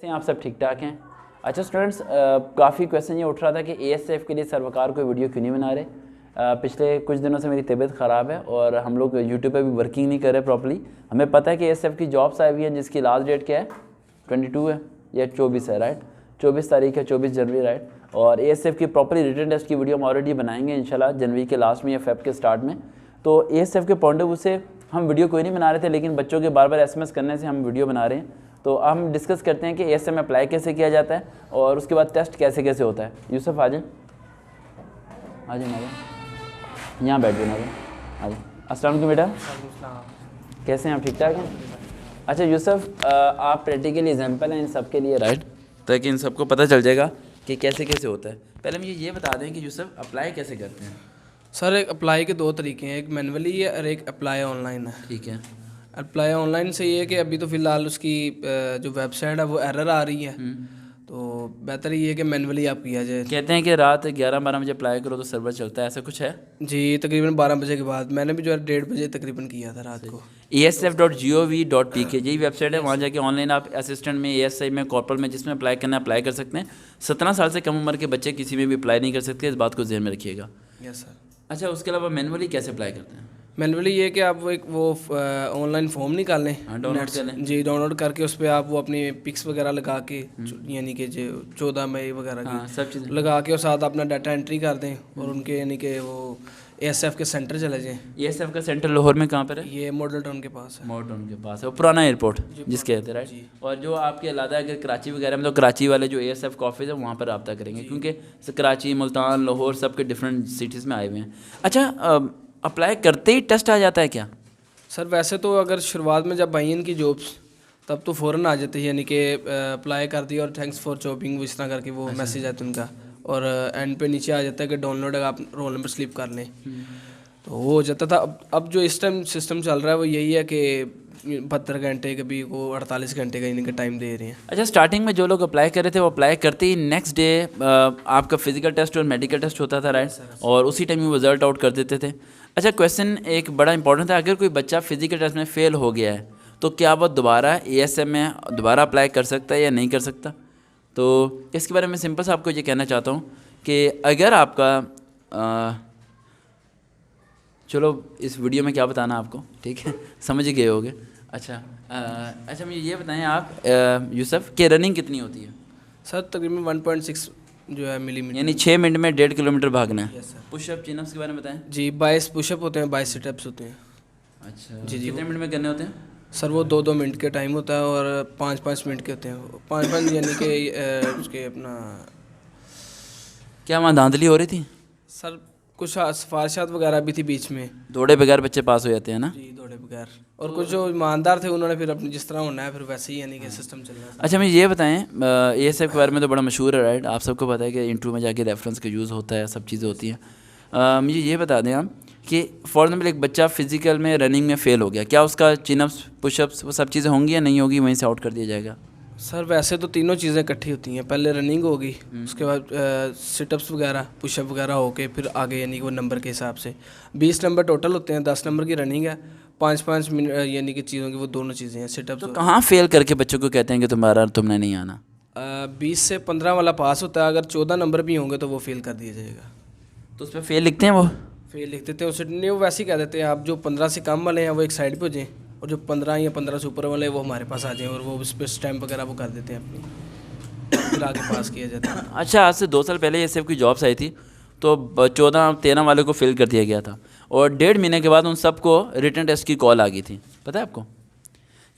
आप सब ठीक ठाक हैं। अच्छा स्टूडेंट्स, काफ़ी क्वेश्चन ये उठ रहा था कि एएसएफ के लिए सर्वकार कोई वीडियो क्यों नहीं बना रहे। पिछले कुछ दिनों से मेरी तबीयत ख़राब है और हम लोग यूट्यूब पे भी वर्किंग नहीं कर रहे प्रॉपर्ली। हमें पता है कि एएसएफ की जॉब्स आई हुई हैं जिसकी लास्ट डेट क्या है, 22 है या 24 है, राइट। 24 तारीख है, 24 जनवरी, राइट। और एएसएफ की प्रॉपर्ली रिटन टेस्ट की वीडियो हम ऑलरेडी बनाएंगे इंशाल्लाह जनवरी के लास्ट में या फेब के स्टार्ट में। तो एएसएफ के पॉइंट ऑफ व्यू से हम वीडियो कोई नहीं बना रहे थे, लेकिन बच्चों के बार बार एसएमएस करने से हम वीडियो बना रहे हैं। तो हम डिस्कस करते हैं कि एएसएफ में अप्लाई कैसे किया जाता है और उसके बाद टेस्ट कैसे कैसे होता है। यूसुफ आ जाए, आ जाए, यहाँ बैठ जाए, आ जाए। अस्सलाम वालेकुम बेटा, कैसे हैं आप, ठीक ठाक हैं? अच्छा यूसुफ, आप प्रैक्टिकल एग्जाम्पल हैं इन सब के लिए, राइट, ताकि इन सबको पता चल जाएगा कि कैसे कैसे होता है। पहले मुझे ये बता दें कि यूसुफ अप्लाई कैसे करते हैं। सर एक अप्लाई के दो तरीके हैं, एक मैनुअली है और एक अप्लाई ऑनलाइन है। ठीक है। अप्लाई ऑनलाइन से ये है कि अभी तो फ़िलहाल उसकी जो वेबसाइट है वो एरर आ रही है, तो बेहतर ये है कि मैनुअली आप किया जाए। कहते हैं कि रात 11-12 बजे अप्लाई करो तो सर्वर चलता है, ऐसा कुछ है? जी, तकरीबन 12 बजे के बाद। मैंने भी जो है 1:30 बजे तकरीबन किया था रात को। esf.gov.pk यही वेबसाइट है, वहाँ जाके ऑनलाइन आप असिस्टेंट में, एएसआई में, कॉर्पोरल में जिसमें अप्लाई करना है अप्लाई कर सकते हैं। 17 साल से कम उम्र के बच्चे किसी में भी अप्लाई नहीं कर सकते, इस बात को ध्यान में रखिएगा। Yes sir. अच्छा, उसके अलावा मैनुअली कैसे अप्लाई करते हैं? मैनुअली ये कि आप वो ऑनलाइन फॉर्म निकाल लें, डाउनलोड कर लें। जी, डाउनलोड करके उस पर आप वो अपनी पिक्स वगैरह लगा के, यानी कि जो 14 मई वगैरह की सब चीज़ें लगा के और साथ अपना डाटा एंट्री कर दें और उनके यानी कि वो एएसएफ के सेंटर चले जाएं। एएसएफ का सेंटर लाहौर में कहाँ पर है? ये मॉडल टाउन के पास है। मॉडल टाउन के पास है, वो पुराना एयरपोर्ट जिसके कहते हैं, राइट। और जो आपके अलादा अगर कराची वगैरह में, तो कराची वाले जो एएसएफ का ऑफिस है वहाँ पर रब्ता करेंगे, क्योंकि कराची, मुल्तान, लाहौर सब के डिफरेंट सिटीज़ में आए हुए हैं। अच्छा, अप्लाई करते ही टेस्ट आ जाता है क्या? सर वैसे तो अगर शुरुआत में जब आई इनकी जॉब्स तब तो फ़ौरन आ जाते हैं, यानी कि अप्लाई कर दिया और थैंक्स फॉर जॉबिंग इस तरह करके वो मैसेज आता है उनका, और एंड पे नीचे आ जाता है कि डाउनलोड आप रोल नंबर स्लिप कर लें, तो वो हो जाता था। अब जो इस टाइम सिस्टम चल रहा है वो यही है कि 72 घंटे कभी वो 48 घंटे का इनका टाइम दे रहे हैं। अच्छा, स्टार्टिंग में जो लोग अप्लाई कर रहे थे वो अप्लाई करते ही नेक्स्ट डे आपका फिजिकल टेस्ट और मेडिकल टेस्ट होता था, राइट, और उसी टाइम वो रिजल्ट आउट कर देते थे। अच्छा, क्वेश्चन एक बड़ा इंपॉर्टेंट था, अगर कोई बच्चा फिजिकल टेस्ट में फ़ेल हो गया है तो क्या वो दोबारा एएसएफ में दोबारा अप्लाई कर सकता है या नहीं कर सकता? तो इसके बारे में सिंपल से आपको ये कहना चाहता हूँ कि अगर आपका चलो इस वीडियो में क्या बताना आपको, ठीक है, समझ ही गए होगे। अच्छा, अच्छा मुझे ये बताएं आप यूसुफ कि रनिंग कितनी होती है? सर तकरीबन 1.6 जो है मिलीमीटर, यानी 6 मिनट में 1.5 किलोमीटर भागना है। Yes sir. पुशअप, चिनअप्स के बारे में बताएं। जी, 22 पुशअप होते हैं, 22 सिटअप्स होते हैं। अच्छा जी, कितने मिनट में करने होते हैं? सर वो 2-2 मिनट के टाइम होता है और 5-5 मिनट के होते हैं। 5-5 यानी कि उसके अपना क्या वहाँ धांधली हो रही थी? सर कुछ सिफारिशात वगैरह भी थी बीच में। दौड़े बगैर बच्चे पास हो जाते हैं ना? जी, दौड़े बगैर, और कुछ जो ईमानदार थे उन्होंने फिर अपनी जिस तरह होना है फिर वैसे ही यानी कि सिस्टम चल रहा है। अच्छा मुझे ये बताएं, एएसएफ के बारे में तो बड़ा मशहूर है, राइट, आप सबको पता है कि इंटरव्यू में जाके रेफरेंस का यूज़ होता है, सब चीज़ें होती हैं। मुझे ये बता दें आप कि फॉर एग्जाम्पल एक बच्चा फिजिकल में रनिंग में फ़ेल हो गया, क्या उसका चिनअप्स, पुशअप्स, वो सब चीज़ें होंगी या नहीं होगी, वहीं से आउट कर दिया जाएगा? सर वैसे तो तीनों चीज़ें इकट्ठी होती हैं, पहले रनिंग होगी, उसके बाद सिटअप्स वगैरह, पुशअप वगैरह होके फिर आगे यानी कि वो नंबर के हिसाब से 20 नंबर टोटल होते हैं। 10 नंबर की रनिंग है, 5-5 मिनट यानी कि चीज़ों की वो दोनों चीज़ें हैं, सिटअप्स। तो कहाँ फेल करके बच्चों को कहते हैं कि तुमने नहीं आना? 20 से 15 वाला पास होता है, अगर 14 नंबर भी होंगे तो वो फेल कर दिया जाएगा। तो उस पर फेल लिखते हैं वो? फेल लिख देते हैं, उसे नहीं, वो वैसे ही कह देते हैं आप जो 15 से कम वाले हैं वो एक साइड पे हो जाएं और जो 15 या 15 से ऊपर वाले वो हमारे पास आ जाएं, और वो उस पर स्टैम्प वगैरह वो कर देते हैं अपनी, फिर आगे पास किया जाता है। अच्छा, आज से 2 साल पहले एएसएफ की जॉब्स आई थी तो 14-13 वाले को फेल कर दिया गया था और 1.5 महीने के बाद उन सबको रिटन टेस्ट की कॉल आ गई थी, पता है आपको?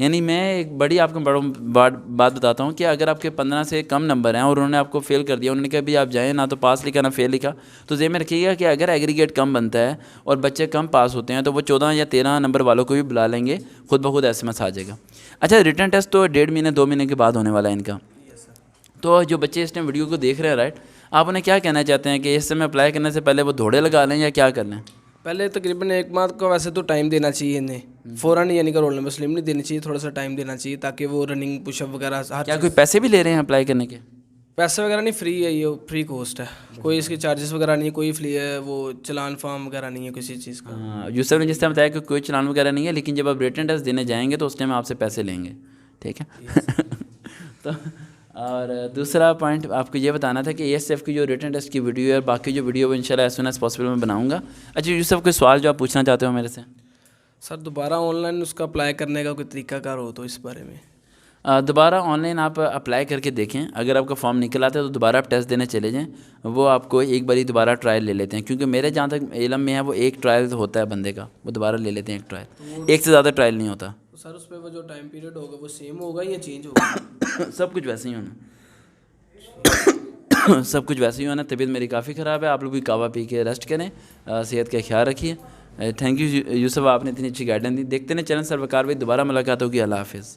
यानी मैं एक बड़ी आपको बात बताता हूँ कि अगर आपके 15 से कम नंबर हैं और उन्होंने आपको फेल कर दिया, उन्होंने कहा भी आप जाएँ, ना तो पास लिखा ना फेल लिखा, तो ज़हन में रखिएगा कि अगर एग्रीगेट कम बनता है और बच्चे कम पास होते हैं तो वो 14 या 13 नंबर वालों को भी बुला लेंगे, खुद ब खुद एसएमएस आ जाएगा। अच्छा, रिटन टेस्ट तो 1.5 महीने 2 महीने के बाद होने वाला है इनका। तो जो बच्चे इस टाइम वीडियो को देख रहे हैं, राइट, आप उन्हें क्या कहना चाहते हैं कि इस समय अप्लाई करने से पहले वो दौड़े लगा लें या क्या कर लें? पहले तकरीबन 1 माह का वैसे तो टाइम देना चाहिए इन्हें, फ़ौरन यानी कि रोल नंबर स्लिप नहीं देनी चाहिए, थोड़ा सा टाइम देना चाहिए ताकि वो रनिंग, पुशअप वगैरह हर क्या कोई पैसे भी ले रहे हैं अप्लाई करने के? पैसे वगैरह नहीं, फ्री है, ये फ्री कॉस्ट है, कोई इसके चार्जेस वगैरह नहीं है, कोई फ्री है, वो चलान फॉर्म वगैरह नहीं है किसी चीज़ का। यूसुफ ने जिस टाइम बताया कि कोई चलान वगैरह नहीं है, लेकिन जब आप रिटन टेस्ट देने जाएंगे तो उस टाइम आपसे पैसे लेंगे, ठीक है? तो और दूसरा पॉइंट आपको ये बताना था कि ASF की जो रिटन टेस्ट की वीडियो है और बाकी जो वीडियो वो इंशाल्लाह एज सून एज पॉसिबल मैं बनाऊंगा। अच्छा यूसुफ, कोई सवाल जो आप पूछना चाहते हो मेरे से? सर दोबारा ऑनलाइन उसका अप्लाई करने का कोई तरीकाकार हो तो इस बारे में। दोबारा ऑनलाइन आप अप्लाई करके देखें, अगर आपका फॉर्म निकल आता है तो दोबारा आप टेस्ट देने चले जाएँ, वो आपको एक बारी दोबारा ट्रायल ले लेते हैं, क्योंकि मेरे जहाँ तक इलम में है वो एक ट्रायल होता है बंदे का, वो दोबारा ले लेते हैं एक ट्रायल, एक से ज़्यादा ट्रायल नहीं होता। तो सर उस पर वो जो टाइम पीरियड होगा वो सेम होगा या चेंज होगा? सब कुछ वैसे ही होना सब कुछ वैसे ही होना। तबीयत मेरी काफ़ी ख़राब है, आप लोग भी कावा पी के रेस्ट करें, सेहत का ख्याल रखिए। थैंक यू यूसुफ, आपने इतनी अच्छी गाइडेंस दी। देखते हैं चैनल सरवकार भाई, दोबारा मुलाकात होगी। अल्लाह हाफिज़।